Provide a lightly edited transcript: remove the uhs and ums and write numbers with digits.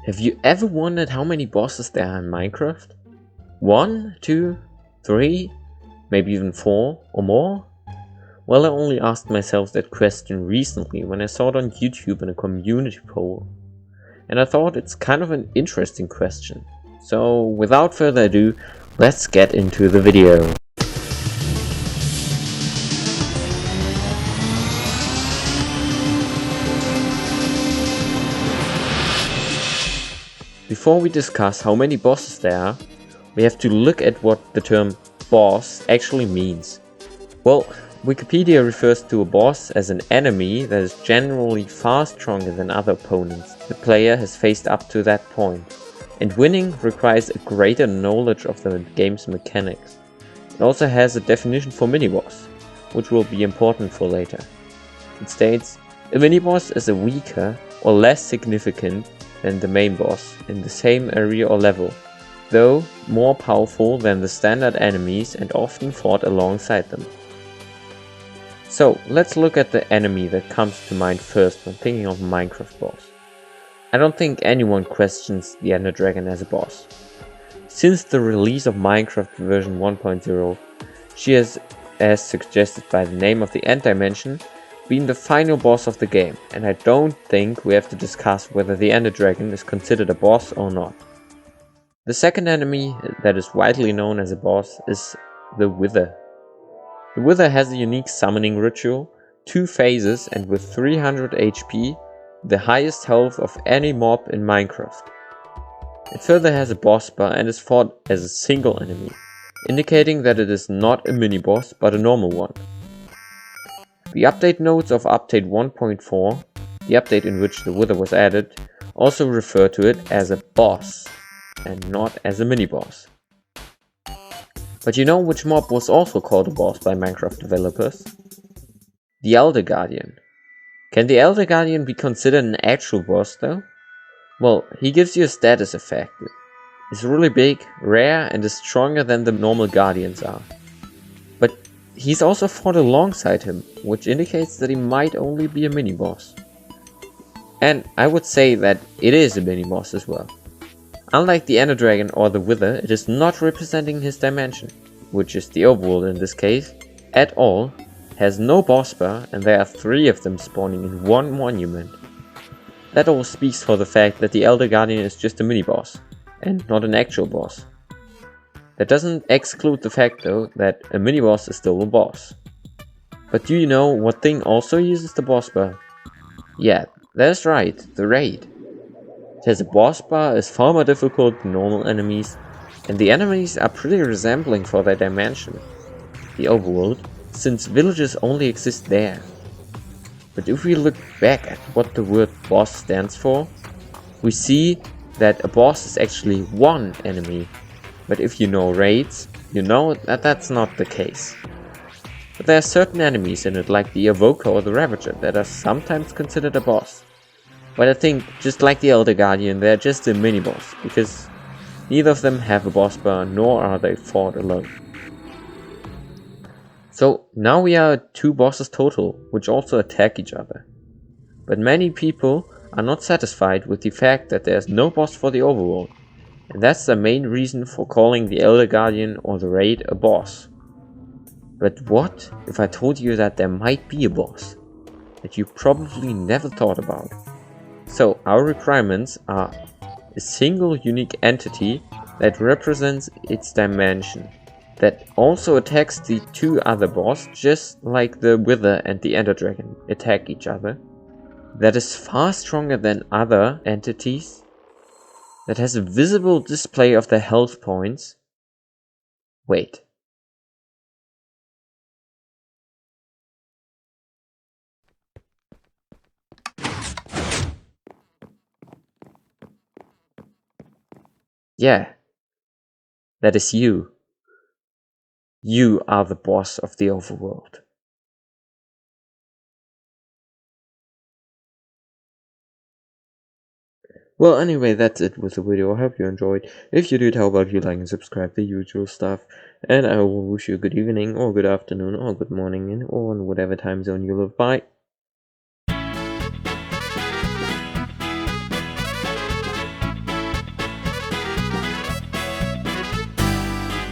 Have you ever wondered how many bosses there are in Minecraft? 1, 2, 3, maybe even 4 or more? Well, I only asked myself that question recently when I saw it on YouTube in a community poll. And I thought it's kind of an interesting question. So without further ado, let's get into the video. Before we discuss how many bosses there are, we have to look at what the term boss actually means. Well, Wikipedia refers to a boss as an enemy that is generally far stronger than other opponents the player has faced up to that point, and winning requires a greater knowledge of the game's mechanics. It also has a definition for mini-boss, which will be important for later. It states, a mini-boss is a weaker or less significant than the main boss in the same area or level, though more powerful than the standard enemies and often fought alongside them. So let's look at the enemy that comes to mind first when thinking of a Minecraft boss. I don't think anyone questions the Ender Dragon as a boss. Since the release of Minecraft version 1.0, she has, as suggested by the name of the End Dimension, been the final boss of the game, and I don't think we have to discuss whether the Ender Dragon is considered a boss or not. The second enemy that is widely known as a boss is the Wither. The Wither has a unique summoning ritual, 2 phases, and with 300 HP, the highest health of any mob in Minecraft. It further has a boss bar and is fought as a single enemy, indicating that it is not a mini-boss but a normal one. The update notes of update 1.4, the update in which the Wither was added, also refer to it as a boss and not as a mini-boss. But you know which mob was also called a boss by Minecraft developers? The Elder Guardian. Can the Elder Guardian be considered an actual boss though? Well, he gives you a status effect. He's really big, rare, and is stronger than the normal Guardians are. But he's also fought alongside him, which indicates that he might only be a mini-boss. And I would say that it is a mini-boss as well. Unlike the Ender Dragon or the Wither, it is not representing his dimension, which is the overworld in this case, at all, has no boss bar, and there are 3 of them spawning in one monument. That all speaks for the fact that the Elder Guardian is just a mini-boss, and not an actual boss. That doesn't exclude the fact though that a mini-boss is still a boss. But do you know what thing also uses the boss bar? Yeah, that's right, the raid. It has a boss bar, is far more difficult than normal enemies, and the enemies are pretty resembling for their dimension, the overworld, since villages only exist there. But if we look back at what the word boss stands for, we see that a boss is actually one enemy. But if you know raids, you know that that's not the case. But there are certain enemies in it, like the Evoker or the Ravager, that are sometimes considered a boss. But I think, just like the Elder Guardian, they're just a mini-boss, because neither of them have a boss bar, nor are they fought alone. So now we are at 2 bosses total, which also attack each other. But many people are not satisfied with the fact that there's no boss for the overworld. And that's the main reason for calling the Elder Guardian or the raid a boss. But what if I told you that there might be a boss that you probably never thought about? So our requirements are a single unique entity that represents its dimension, that also attacks the 2 other bosses just like the Wither and the Ender Dragon attack each other, that is far stronger than other entities, that has a visible display of their health points. Wait. Yeah. That is you. You are the boss of the overworld. Well, anyway, that's it with the video. I hope you enjoyed. If you did, how about you like and subscribe, the usual stuff. And I will wish you a good evening, or good afternoon, or good morning, or in whatever time zone you live by.